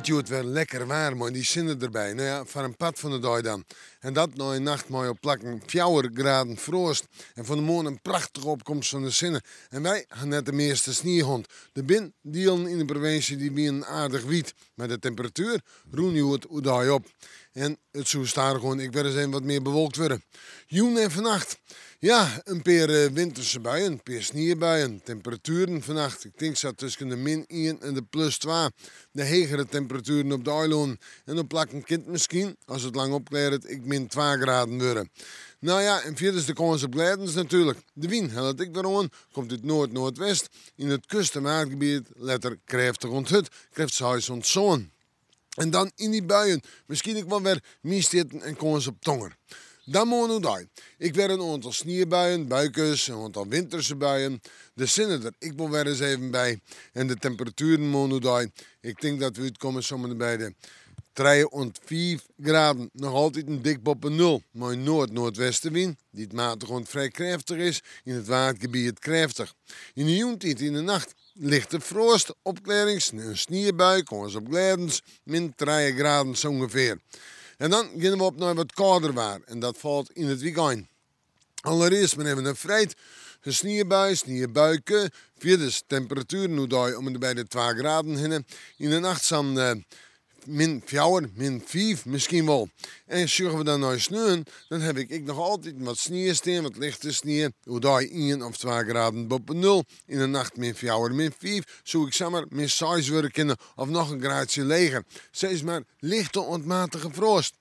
Dit wordt wel lekker warm, maar die zinnen erbij. Nou ja, van een pad van de dag dan. En dat na een nacht mooi op plakken 4 graden frost. En van de morgen een prachtige opkomst van de zinnen. En wij gaan net de meeste sneeuwhond. De bindielen in de provincie die bien aardig wiet. Maar de temperatuur roen het hoe daar op. En het zou staan gewoon, ik werd eens even wat meer bewolkt worden. Joen en vannacht. Ja, een paar winterse buien, een paar sneeuwbuien. Temperaturen vannacht, ik denk dat tussen de -1 en de +2. De hegere temperaturen op de eiland. En op plakken kind misschien, als het lang opkleert, ik -2 graden worden. Nou ja, en verder is de kans op glijdens natuurlijk. De wind, dat ik weer aan, komt uit noord-noordwest. In het kust- en maatgebied letter krachtig onthut, krijgt ze huis ontzon. En dan in die buien, misschien ik wel weer mistitten en kans op tonger. Dan moet ik daar. Ik werd een aantal sneeuwbuien, buikjes, een aantal winterse buien. De zinnen er, ik wil weer eens even bij. En de temperaturen moet ik daar. Ik denk dat we uitkomen zomaar bij de 3 en 5 graden. Nog altijd een dik boven 0. Maar in noord-noordwestenwind, die het matig en vrij krachtig is. In het watergebied krachtig. In de joentijd in de nacht. Lichte frost, opklarings, een sneeuwbui, kans op glijdens, -3 graden zo ongeveer. En dan gaan we op naar wat kouder waar. En dat valt in het weekend. Allereerst maar even een vrijt. Een sneeuwbuiken. Vierde temperatuur nu daar om bij de 2 graden heen. In de nacht zijn -4, -5 misschien wel. En zorgen we dan naar sneeuw, dan heb ik nog altijd wat sneeuw staan, wat lichte sneeuw. Hoe daar 1 of 2 graden boven 0. In de nacht -4, -5. Zo ik zeg maar -6 worden kunnen of nog een graadje leger. Steeds maar lichte ontmatige frost.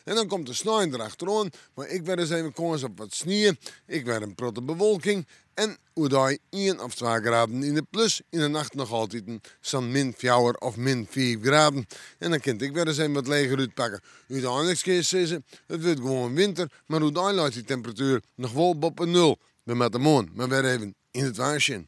En dan komt de sneeuw erachteraan, maar ik werd eens even kans op wat sneeuw. Ik werd een protte bewolking. En hoe daar 1 of 2 graden in de plus. In de nacht nog altijd zo'n -4 of -5 graden. En dan kan ik weer eens even wat leger uitpakken. Uiteindelijk kun je zeggen, het wordt gewoon winter. Maar hoe daar laat die temperatuur nog wel boven 0. We met de maan, maar weer even in het waarsje.